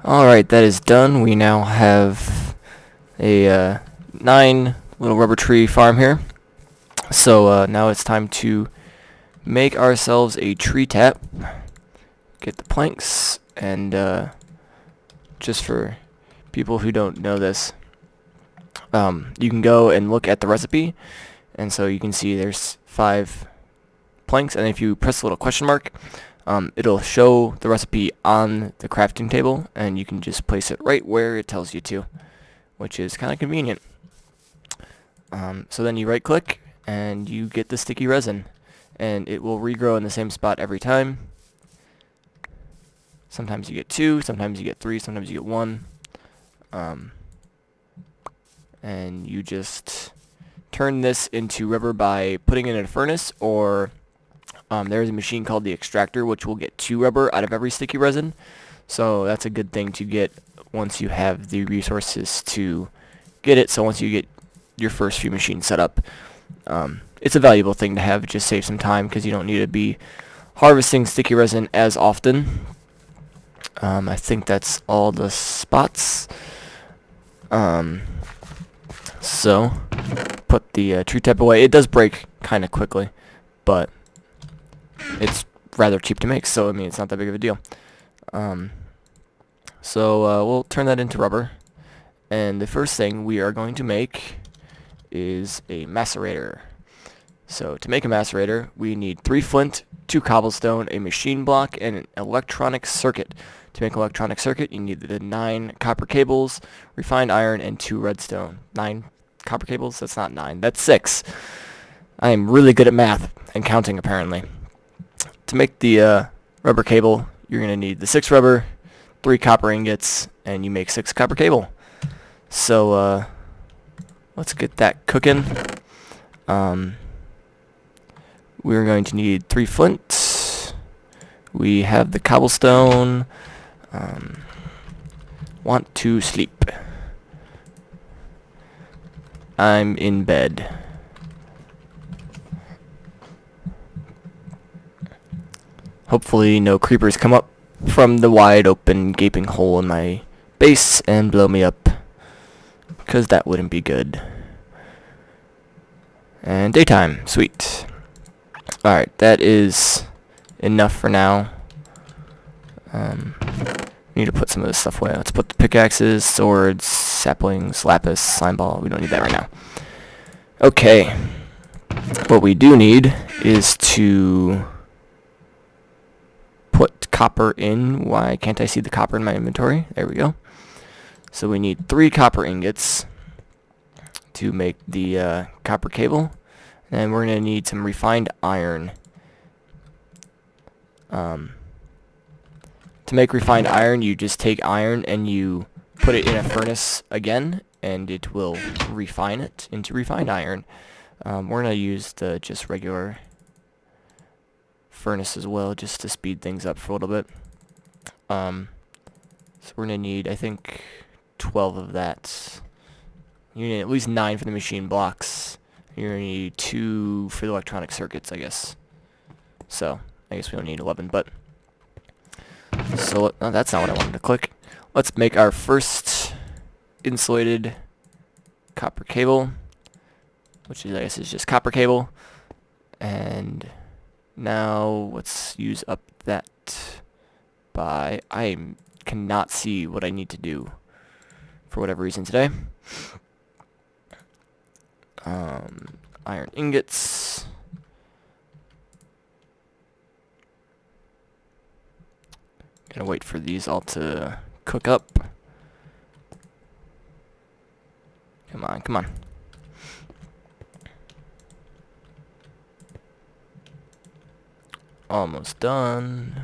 Alright, that is done. We now have a 9 little rubber tree farm here. So now it's time to make ourselves a tree tap. Get the planks, and just for people who don't know this, you can go and look at the recipe, and so you can see there's 5 planks, and if you press the little question mark, it'll show the recipe on the crafting table, and you can just place it right where it tells you to, which is kind of convenient. So then you right click and you get the sticky resin, and it will regrow in the same spot every time. Sometimes you get 2, sometimes you get 3, sometimes you get 1. And you just turn this into rubber by putting it in a furnace, or there's a machine called the extractor which will get 2 rubber out of every sticky resin. So that's a good thing to get once you have the resources to get it. So once you get your first few machines set up, it's a valuable thing to have. It just saves some time because you don't need to be harvesting sticky resin as often. I think that's all the spots. So put the tree tap away. It does break kind of quickly, but it's rather cheap to make, so I mean it's not that big of a deal. So we'll turn that into rubber, and the first thing we are going to make is a macerator. So to make a macerator, we need 3 flint, 2 cobblestone, a machine block, and an electronic circuit. To make an electronic circuit, you need the 9 copper cables, refined iron, and 2 redstone. 9 copper cables? That's not 9. That's 6. I am really good at math and counting, apparently. To make the rubber cable, you're going to need the 6 rubber, 3 copper ingots, and you make 6 copper cable. So let's get that cooking. We're going to need 3 flint. We have the cobblestone. Want to sleep. I'm in bed. Hopefully no creepers come up from the wide open gaping hole in my base and blow me up, because that wouldn't be good. And daytime. Sweet. Alright, that is enough for now. We need to put some of this stuff away. Let's put the pickaxes, swords, saplings, lapis, slime ball. We don't need that right now. Okay. What we do need is to put copper in. Why can't I see the copper in my inventory? There we go. So we need 3 copper ingots to make the copper cable. And we're going to need some refined iron. To make refined iron, you just take iron and you put it in a furnace again, and it will refine it into refined iron. We're going to use the just regular furnace as well, just to speed things up for a little bit. So we're going to need, I think, 12 of that. You need at least 9 for the machine blocks. You're going to need 2 for the electronic circuits, I guess. So I guess we don't need 11, but... So, no, that's not what I wanted to click. Let's make our first insulated copper cable, which is, I guess, is just copper cable. And now let's use up that by... I cannot see what I need to do for whatever reason today. Iron ingots. Gotta wait for these all to cook up. Come on, come on. Almost done.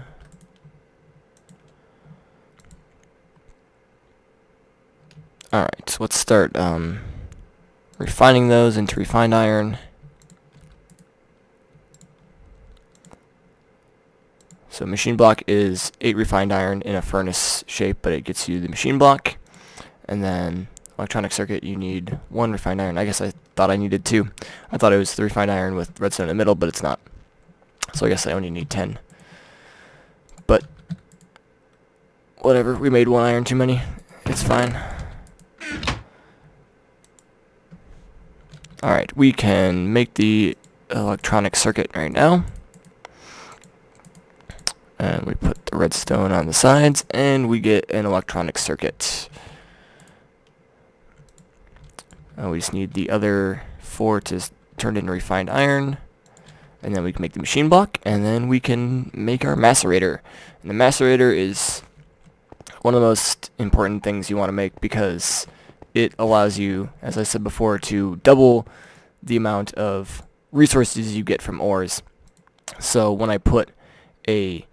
Alright, so let's start refining those into refined iron. So machine block is 8 refined iron in a furnace shape, but it gets you the machine block. And then electronic circuit, you need 1 refined iron. I guess I thought I needed 2. I thought it was 3 refined iron with redstone in the middle, but it's not. So I guess I only need 10. But whatever. We made 1 iron too many. It's fine. Alright, we can make the electronic circuit right now. And we put the redstone on the sides, and we get an electronic circuit. We just need the other 4 to turn into refined iron. And then we can make the machine block, and then we can make our macerator. And the macerator is one of the most important things you want to make because it allows you, as I said before, to double the amount of resources you get from ores. So when I put a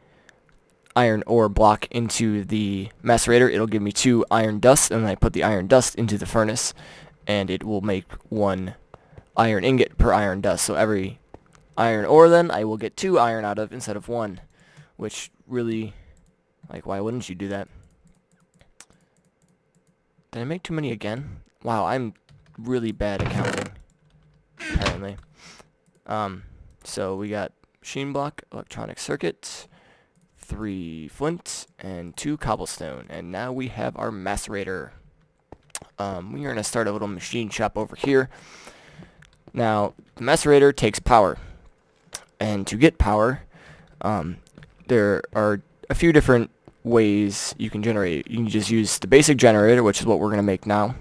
iron ore block into the macerator, it'll give me 2 iron dust, and then I put the iron dust into the furnace, and it will make 1 iron ingot per iron dust. So every iron ore then I will get 2 iron out of instead of 1, which really, like, why wouldn't you do that? Did I make too many again? Wow, I'm really bad at counting, apparently. So we got machine block, electronic circuit, 3 flint, and 2 cobblestone. And now we have our macerator. We are going to start a little machine shop over here. Now, the macerator takes power. And to get power, there are a few different ways you can generate it. You can just use the basic generator, which is what we're going to make now.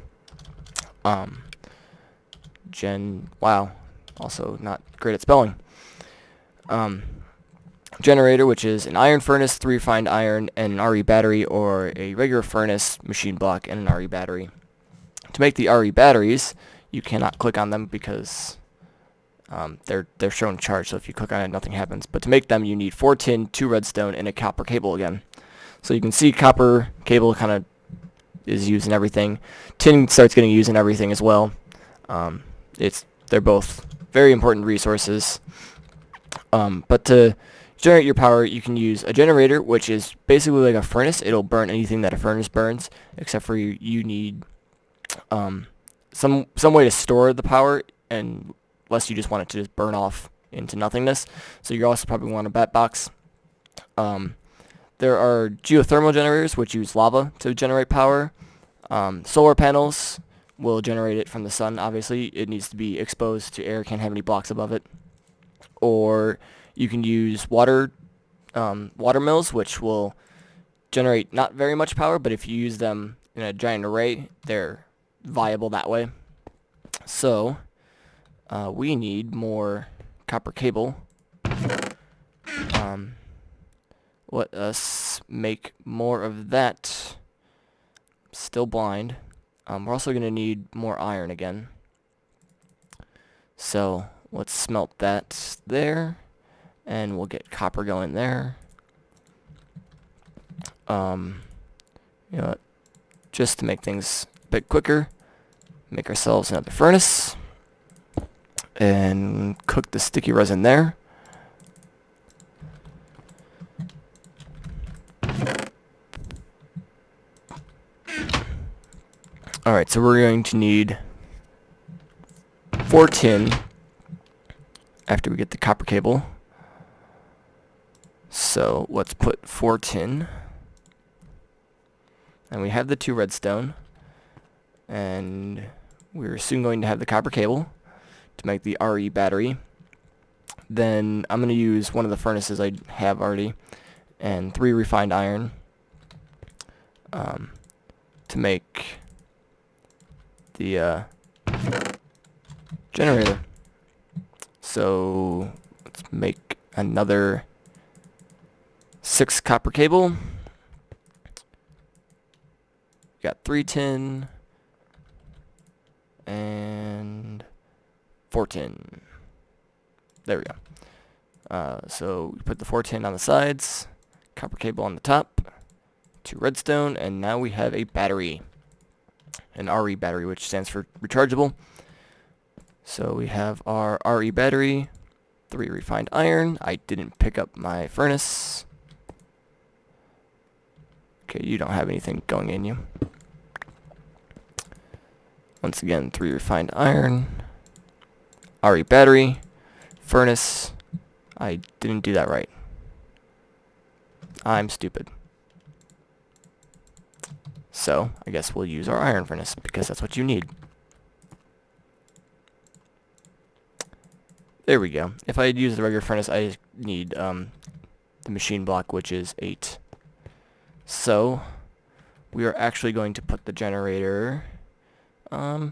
Wow, also not great at spelling. Generator, which is an iron furnace, 3 refined iron, and an RE battery, or a regular furnace, machine block, and an RE battery. To make the RE batteries, you cannot click on them because they're shown charged, so if you click on it, nothing happens. But to make them, you need 4 tin, 2 redstone, and a copper cable again. So you can see copper cable kind of is used in everything. Tin starts getting used in everything as well. They're both very important resources. But to generate your power, you can use a generator, which is basically like a furnace. It'll burn anything that a furnace burns, except for you need some way to store the power, and unless you just want it to just burn off into nothingness. So you also probably want a bat box. There are geothermal generators, which use lava to generate power. Solar panels will generate it from the sun. Obviously, it needs to be exposed to air, can't have any blocks above it. Or you can use water mills, which will generate not very much power, but if you use them in a giant array, they're viable that way. So we need more copper cable. Let us make more of that. Still blind. We're also going to need more iron again. So let's smelt that there, and we'll get copper going there. You know what? Just to make things a bit quicker, make ourselves another furnace and cook the sticky resin there. Alright, so we're going to need 4 tin after we get the copper cable. So let's put 4 tin. And we have the 2 redstone. And we're soon going to have the copper cable to make the RE battery. Then I'm going to use one of the furnaces I have already and 3 refined iron to make the generator. So let's make another 6 copper cable. Got 3 tin and 4 tin. There we go. So we put the 4 tin on the sides, copper cable on the top, 2 redstone, and now we have a battery. An RE battery, which stands for rechargeable. So we have our RE battery, 3 refined iron. I didn't pick up my furnace. Okay, you don't have anything going in you. Once again, 3 refined iron, RE battery, furnace. I didn't do that right. I'm stupid. So I guess we'll use our iron furnace because that's what you need. There we go. If I had used the regular furnace, I need the machine block, which is 8. So we are actually going to put the generator. Where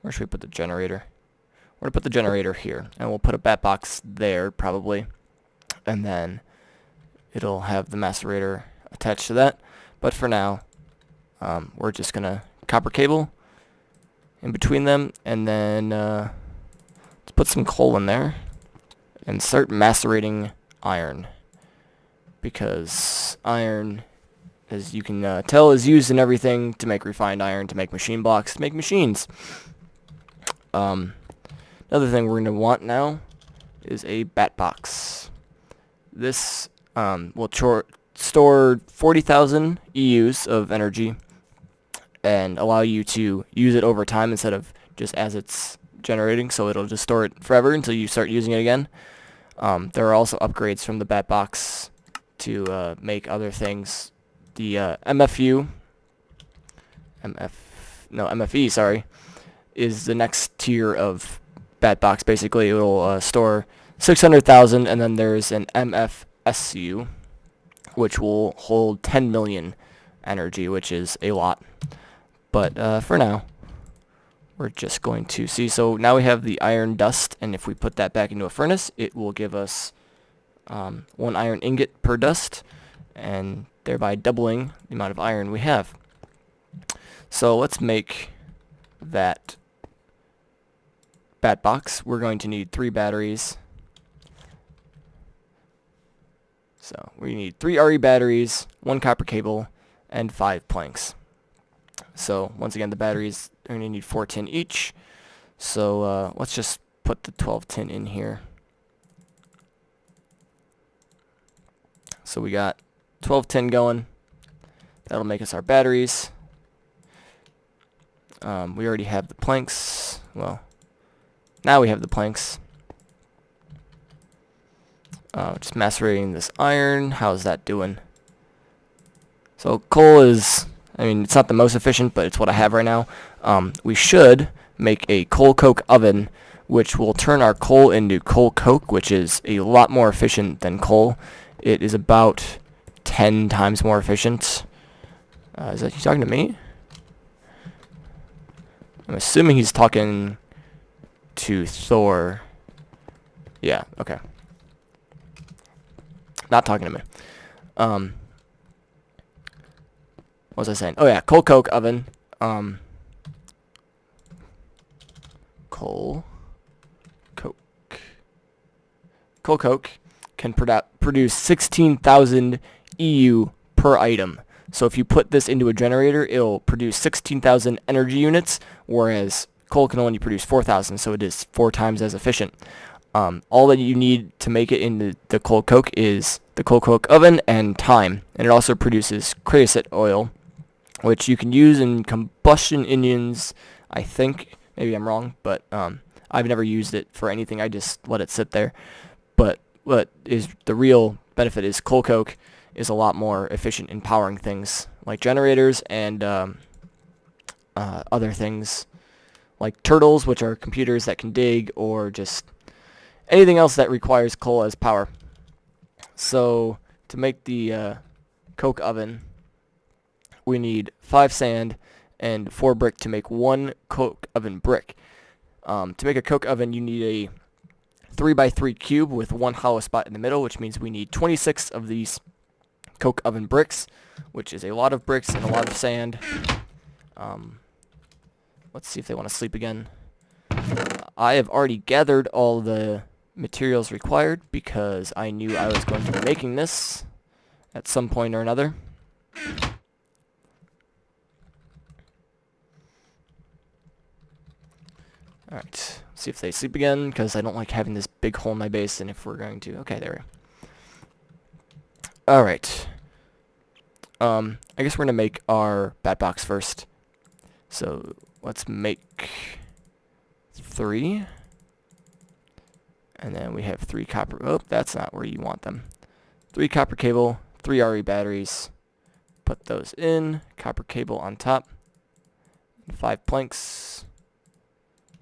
should we put the generator? We're going to put the generator here, and we'll put a bat box there, probably. And then it'll have the macerator attached to that. But for now, we're just going to copper cable in between them, and then let's put some coal in there and start macerating iron. Because iron, as you can tell, is used in everything to make refined iron, to make machine blocks, to make machines. Another thing we're going to want now is a bat box. This will store 40,000 EUs of energy and allow you to use it over time instead of just as it's generating, so it'll just store it forever until you start using it again. There are also upgrades from the bat box to make other things. The MFE, sorry, is the next tier of bat box. Basically, it will store 600,000, and then there's an MFSU, which will hold 10 million energy, which is a lot. But for now, we're just going to see. So now we have the iron dust, and if we put that back into a furnace, it will give us 1 iron ingot per dust, and thereby doubling the amount of iron we have. So let's make that bat box. We're going to need 3 batteries. So we need 3 RE batteries, 1 copper cable, and 5 planks. So once again, the batteries are going to need 4 tin each. So let's just put the 12 tin in here. So we got 12 tin going. That'll make us our batteries. We already have the planks. Well, now we have the planks. Just macerating this iron. How's that doing? So coal is, I mean, it's not the most efficient, but it's what I have right now. We should make a coal coke oven, which will turn our coal into coal coke, which is a lot more efficient than coal. It is about 10 times more efficient. Is that you talking to me? I'm assuming he's talking to Thor. Yeah, okay. Not talking to me. What was I saying? Oh yeah, coal coke oven. Coal coke can produce 16,000 EU per item. So if you put this into a generator, it'll produce 16,000 energy units, whereas coal can only produce 4,000, so it is 4 times as efficient. All that you need to make it into the coal coke is the coal coke oven and time. And it also produces creosote oil, which you can use in combustion engines, I think. Maybe I'm wrong, but I've never used it for anything. I just let it sit there. But what is the real benefit is coal coke is a lot more efficient in powering things like generators and other things like turtles, which are computers that can dig, or just anything else that requires coal as power. So to make the coke oven, we need 5 sand and 4 brick to make 1 coke oven brick. To make a coke oven, you need a 3x3 cube with 1 hollow spot in the middle, which means we need 26 of these coke oven bricks, which is a lot of bricks and a lot of sand. Let's see if they want to sleep again. I have already gathered all the materials required because I knew I was going to be making this at some point or another. Alright, see if they sleep again, because I don't like having this big hole in my base, and if we're going to... Okay, there we go. Alright. I guess we're going to make our bat box first. So, let's make 3. And then we have 3 copper... Oh, that's not where you want them. 3 copper cable, 3 RE batteries, Put those in. Copper cable on top. 5 planks.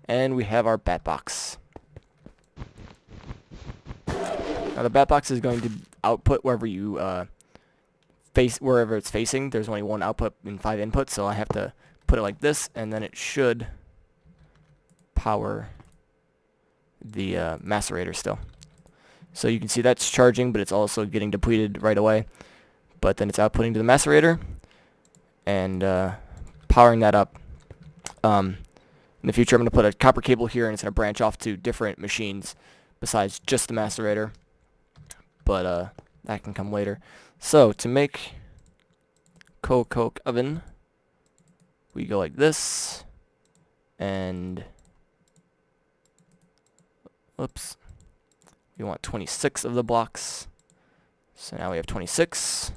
And we have our bat box. Now the bat box is going to output wherever you wherever it's facing. There's only one output and 5 inputs, so I have to put it like this, and then it should power the macerator still. So you can see that's charging, but it's also getting depleted right away. But then it's outputting to the macerator and powering that up. In the future, I'm going to put a copper cable here, and it's going to branch off to different machines besides just the macerator. But that can come later. So to make coke oven, we go like this, and whoops, we want 26 of the blocks. So now we have 26,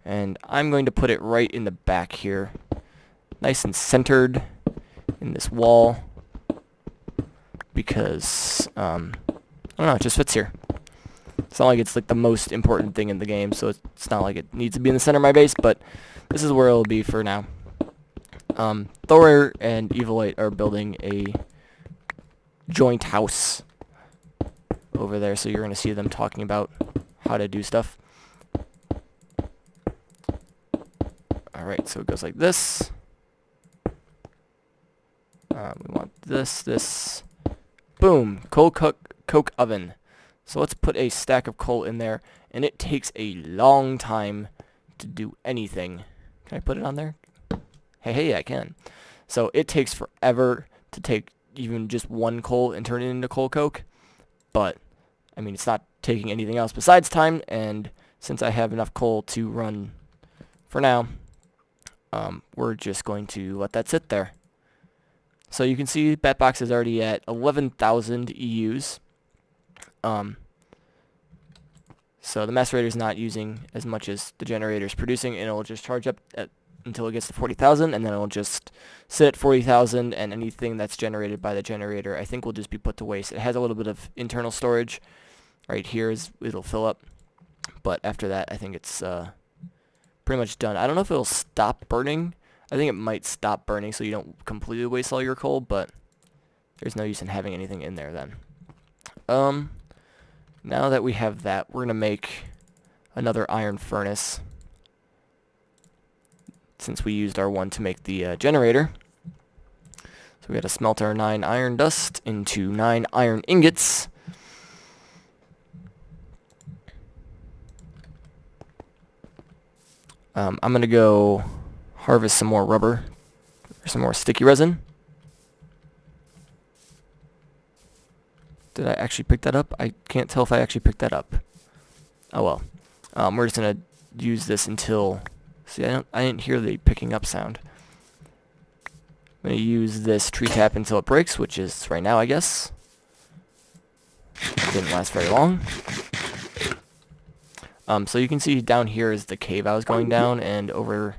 and I'm going to put it right in the back here, nice and centered in this wall, because I don't know, it just fits here. It's not like it's like the most important thing in the game, so it's not like it needs to be in the center of my base, but this is where it'll be for now. Thor and Evilite are building a joint house over there, so you're going to see them talking about how to do stuff. Alright, so it goes like this. We want this. Boom! Coke oven. So let's put a stack of coal in there, and it takes a long time to do anything. Can I put it on there? Hey, I can. So it takes forever to take even just one coal and turn it into coke, but I mean, it's not taking anything else besides time, and since I have enough coal to run for now, we're just going to let that sit there. So you can see Batbox is already at 11,000 EUs. So the macerator is not using as much as the generator is producing, and it'll just charge up until it gets to 40,000, and then it'll just sit at 40,000, and anything that's generated by the generator I think will just be put to waste. It has a little bit of internal storage. Right here it'll fill up, but after that I think it's pretty much done. I don't know if it'll stop burning. I think it might stop burning so you don't completely waste all your coal, but there's no use in having anything in there then. Now that we have that, we're going to make another iron furnace, since we used our one to make the generator. So we got to smelt our 9 iron dust into 9 iron ingots. I'm going to go harvest some more rubber, or some more sticky resin. Did I actually pick that up? I can't tell if I actually picked that up. Oh well. We're just going to use this until... See, I didn't hear the picking up sound. I'm going to use this tree tap until it breaks, which is right now, I guess. It didn't last very long. So you can see down here is the cave I was going down, and over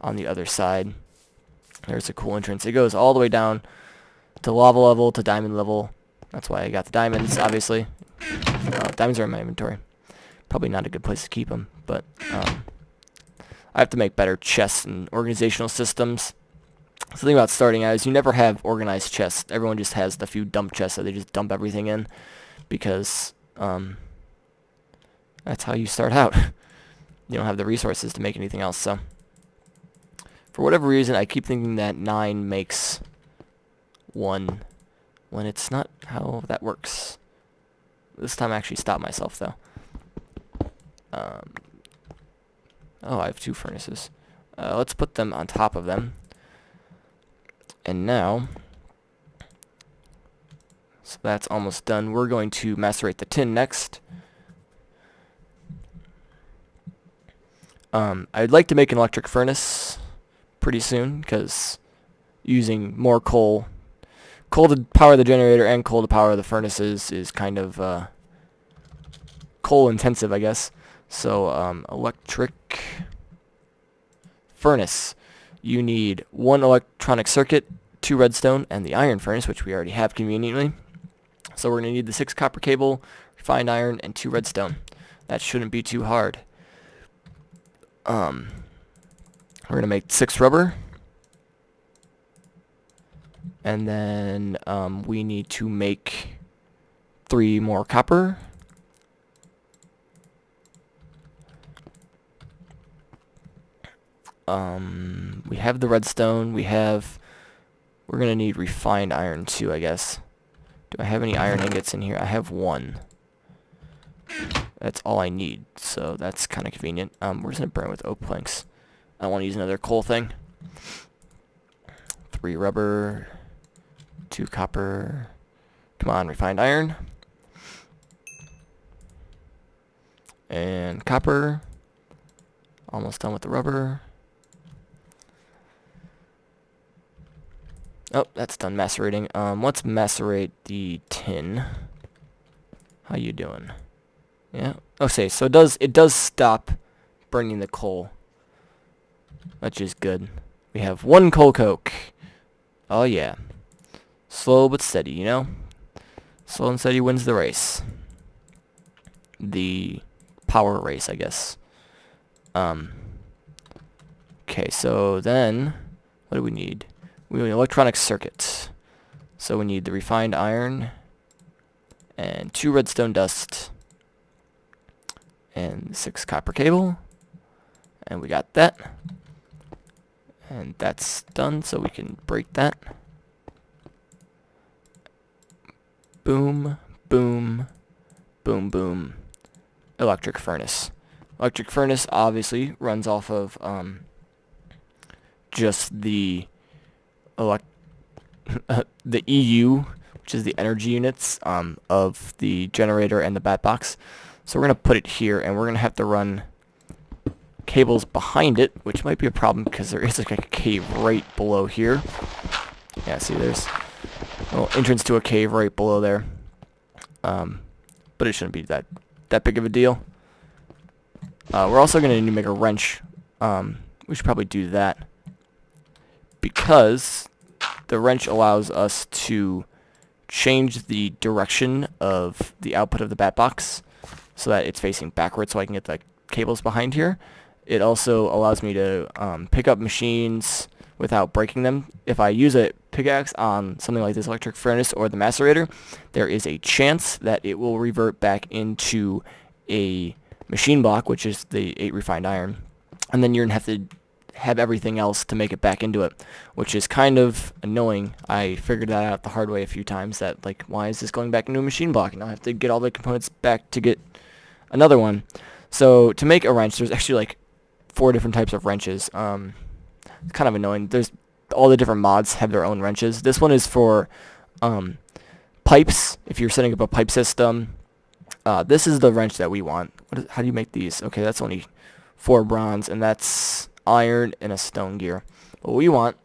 on the other side, there's a cool entrance. It goes all the way down to lava level, to diamond level. That's why I got the diamonds, obviously. Diamonds are in my inventory. Probably not a good place to keep them, but I have to make better chests and organizational systems. So the thing about starting out is you never have organized chests. Everyone just has the few dump chests that they just dump everything in, because that's how you start out. You don't have the resources to make anything else. So for whatever reason, I keep thinking that 9 makes 1, when it's not how that works. This time I actually stopped myself, though. Oh, I have 2 furnaces. Let's put them on top of them. And now, so that's almost done. We're going to macerate the tin next. I'd like to make an electric furnace pretty soon, because using more coal to power the generator and coal to power the furnaces is kind of coal intensive, I guess. So electric furnace. You need 1 electronic circuit, 2 redstone, and the iron furnace, which we already have conveniently. So we're going to need the 6 copper cable, refined iron, and 2 redstone. That shouldn't be too hard. We're going to make 6 rubber. And then we need to make 3 more copper. We have the redstone. We're going to need refined iron too, I guess. Do I have any iron ingots in here? I have 1. That's all I need, so that's kind of convenient. We're just going to burn with oak planks. I don't want to use another coal thing. 3 rubber, 2 copper. Come on, refined iron. And copper. Almost done with the rubber. Oh, that's done macerating. Let's macerate the tin. How you doing? Yeah. Okay, so it does stop burning the coal, which is good. We have 1 coal coke. Oh yeah. Slow but steady, you know? Slow and steady wins the race. The power race, I guess. Okay, so then what do we need? We need an electronic circuit. So we need the refined iron and 2 redstone dust and 6 copper cable. And we got that. And that's done, so we can break that. Boom, boom, boom, boom. Electric furnace. Electric furnace obviously runs off of just the the EU, which is the energy units of the generator and the bat box. So we're going to put it here, and we're going to have to run cables behind it, which might be a problem because there is like a cave right below here. Yeah, see, there's a little entrance to a cave right below there. But it shouldn't be that big of a deal. We're also going to need to make a wrench. We should probably do that because the wrench allows us to change the direction of the output of the bat box so that it's facing backwards, so I can get the cables behind here. It also allows me to pick up machines without breaking them. If I use a pickaxe on something like this electric furnace or the macerator, there is a chance that it will revert back into a machine block, which is the 8 refined iron, and then you're going to have to have everything else to make it back into it, which is kind of annoying. I figured that out the hard way a few times, that like, why is this going back into a machine block? And I have to get all the components back to get another one. So to make a wrench, there's actually like 4 different types of wrenches. It's kind of annoying. There's all the different mods have their own wrenches. This one is for pipes. If you're setting up a pipe system, this is the wrench that we want. How do you make these? Okay, that's only 4 bronze, and that's iron and a stone gear. What we want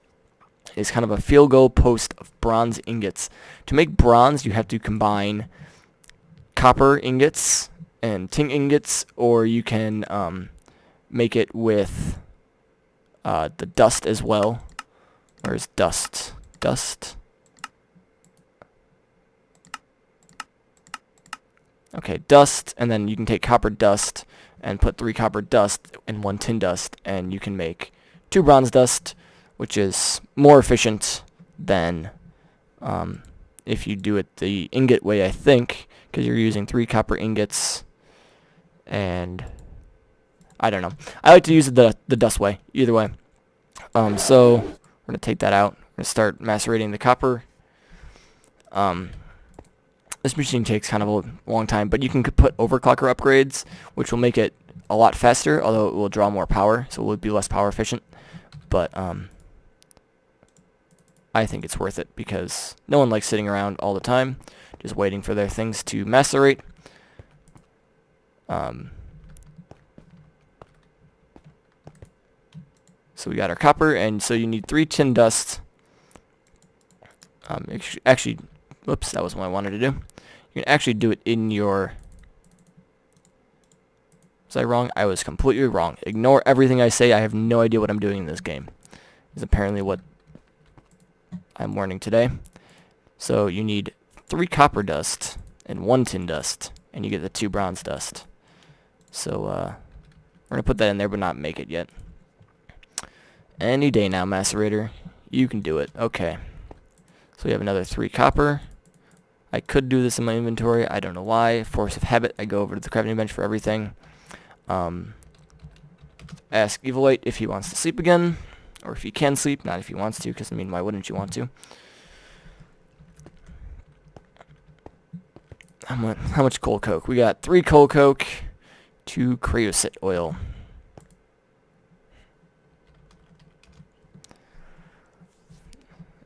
is kind of a field goal post of bronze ingots. To make bronze, you have to combine copper ingots and tin ingots, or you can make it with the dust as well. Where's dust? Dust. Okay, dust, and then you can take copper dust and put 3 copper dust and 1 tin dust, and you can make 2 bronze dust, which is more efficient than if you do it the ingot way, I think, because you're using 3 copper ingots, and I don't know. I like to use the dust way, either way. So we're going to take that out. We're going to start macerating the copper. This machine takes kind of a long time, but you can put overclocker upgrades, which will make it a lot faster, although it will draw more power, so it will be less power efficient. But I think it's worth it because no one likes sitting around all the time, just waiting for their things to macerate. So we got our copper, and so you need 3 tin dust. Actually, whoops, that wasn't what I wanted to do. You can actually do it in your... Was I wrong? I was completely wrong. Ignore everything I say. I have no idea what I'm doing in this game. Is apparently what I'm learning today. So you need 3 copper dust and 1 tin dust, and you get the 2 bronze dust. So we're going to put that in there but not make it yet. Any day now, macerator. You can do it. Okay. So we have another 3 copper. I could do this in my inventory. I don't know why. Force of habit. I go over to the crafting bench for everything. Ask Evilite if he wants to sleep again. Or if he can sleep. Not if he wants to, because, I mean, why wouldn't you want to? How much coal coke? We got 3 coal coke, 2 creosote oil.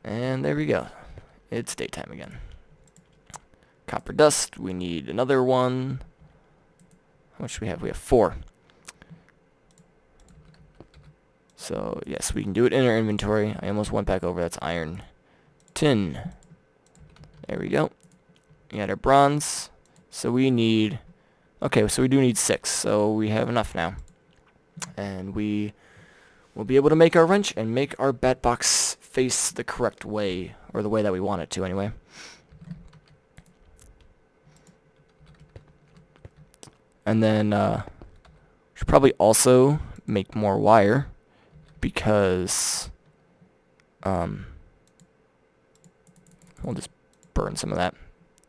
And there we go. It's daytime again. Copper dust. We need another one. How much do we have? We have 4. So, yes, we can do it in our inventory. I almost went back over. That's iron. Tin. There we go. We got our bronze. So we need... Okay, so we do need 6. So we have enough now. And we will be able to make our wrench and make our bat box face the correct way. Or the way that we want it to, anyway. And then, should probably also make more wire. Because, we'll just burn some of that.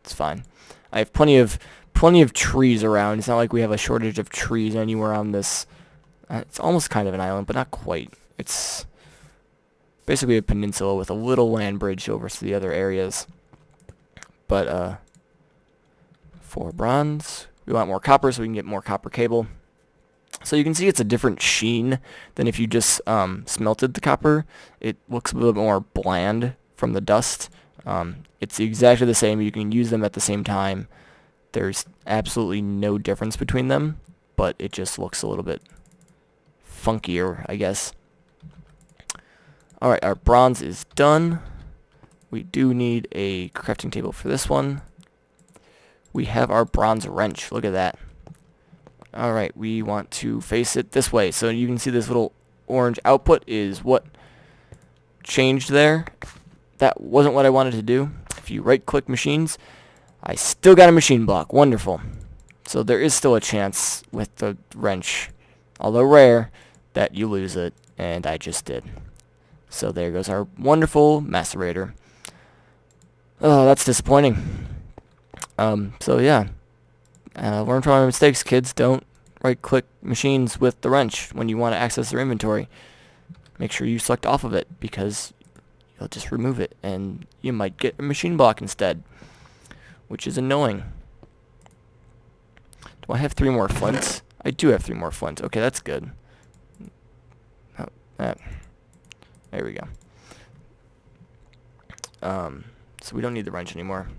It's fine. I have plenty of trees around. It's not like we have a shortage of trees anywhere on this. It's almost kind of an island, but not quite. It's basically a peninsula with a little land bridge over to the other areas. But, 4 bronze. We want more copper so we can get more copper cable. So you can see it's a different sheen than if you just smelted the copper. It looks a little bit more bland from the dust. It's exactly the same. You can use them at the same time. There's absolutely no difference between them, but it just looks a little bit funkier, I guess. Alright, our bronze is done. We do need a crafting table for this one. We have our bronze wrench. Look at that. Alright, we want to face it this way. So you can see this little orange output is what changed there. That wasn't what I wanted to do. If you right-click machines, I still got a machine block. Wonderful. So there is still a chance with the wrench, although rare, that you lose it, and I just did. So there goes our wonderful macerator. Oh, that's disappointing. So yeah. Learn from our mistakes, kids. Don't right-click machines with the wrench when you want to access their inventory. Make sure you select off of it, because you'll just remove it, and you might get a machine block instead, which is annoying. Do I have 3 more flints? I do have 3 more flints. Okay, that's good. Oh, there we go. So we don't need the wrench anymore.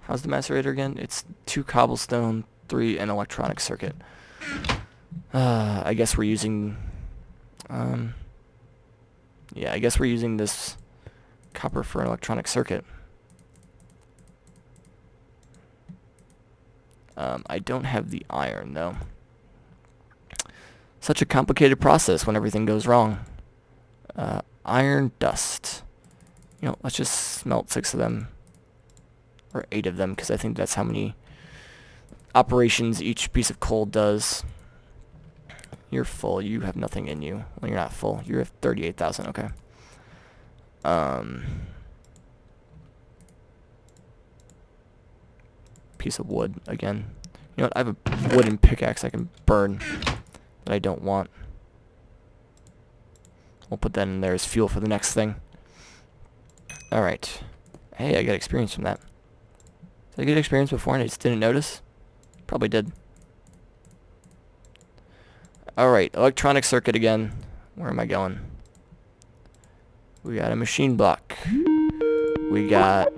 How's the macerator again? It's 2 cobblestone, 3 an electronic circuit. I guess we're using... yeah, I guess we're using this copper for an electronic circuit. I don't have the iron, though. Such a complicated process when everything goes wrong. Iron dust. You know, let's just smelt 6 of them. Or 8 of them, because I think that's how many operations each piece of coal does. You're full. You have nothing in you. Well, you're not full. You're at 38,000. Okay. Piece of wood again. You know what? I have a wooden pickaxe I can burn that I don't want. We'll put that in there as fuel for the next thing. Alright. Hey, I got experience from that. Did I get experience before and I just didn't notice? Probably did. Alright, electronic circuit again. Where am I going? We got a machine block. We got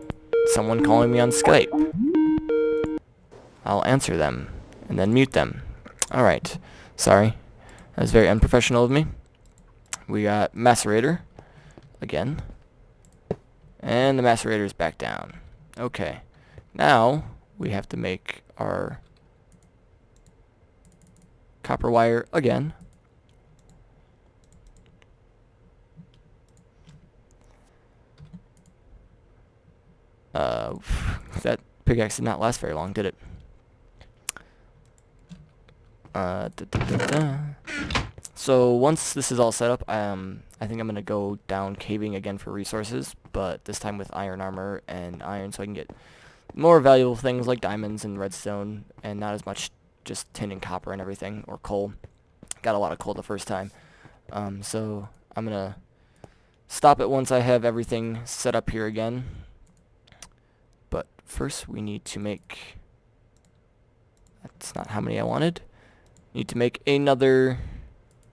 someone calling me on Skype. I'll answer them and then mute them. Alright. Sorry. That was very unprofessional of me. We got macerator again. And the macerator's back down. Okay. Now we have to make our copper wire again. That pickaxe did not last very long, did it? Let's So once this is all set up, I think I'm gonna go down caving again for resources, but this time with iron armor and iron, so I can get more valuable things like diamonds and redstone, and not as much just tin and copper and everything, or coal. Got a lot of coal the first time. So I'm gonna stop it once I have everything set up here again. But first we need to make, that's not how many I wanted. Need to make another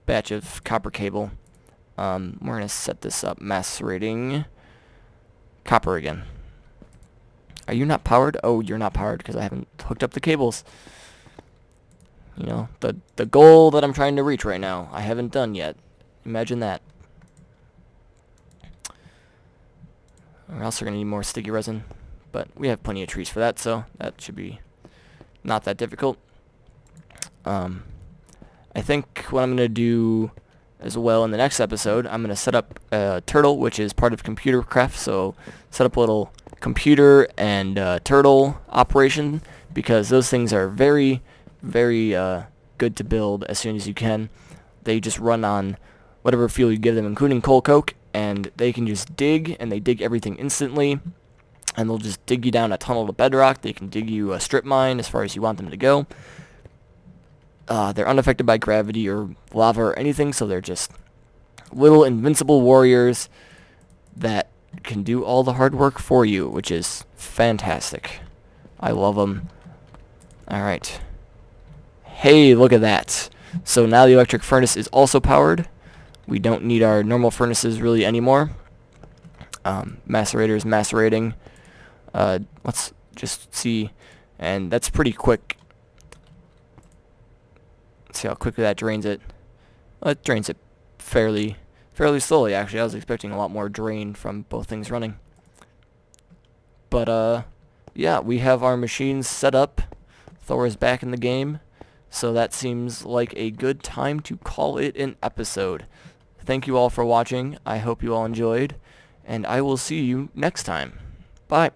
batch of copper cable. We're gonna set this up, macerating copper again. Are you not powered? Oh, you're not powered because I haven't hooked up the cables. You know, the goal that I'm trying to reach right now, I haven't done yet. Imagine that. Or else we're gonna need more sticky resin, but we have plenty of trees for that, so that should be not that difficult. I think what I'm going to do as well in the next episode, I'm going to set up a turtle, which is part of computer craft, so set up a little computer and turtle operation, because those things are very, very good to build as soon as you can. They just run on whatever fuel you give them, including coal coke, and they can just dig, and they dig everything instantly, and they'll just dig you down a tunnel to bedrock. They can dig you a strip mine as far as you want them to go. They're unaffected by gravity or lava or anything, so they're just little invincible warriors that can do all the hard work for you, which is fantastic. I love them. Alright. Hey, look at that. So now the electric furnace is also powered. We don't need our normal furnaces really anymore. Macerator is macerating. Let's just see. And that's pretty quick. See how quickly that drains it. Well, it drains it fairly slowly, actually. I was expecting a lot more drain from both things running. But yeah, we have our machines set up. Thor is back in the game, so that seems like a good time to call it an episode. Thank you all for watching. I hope you all enjoyed, and I will see you next time. Bye.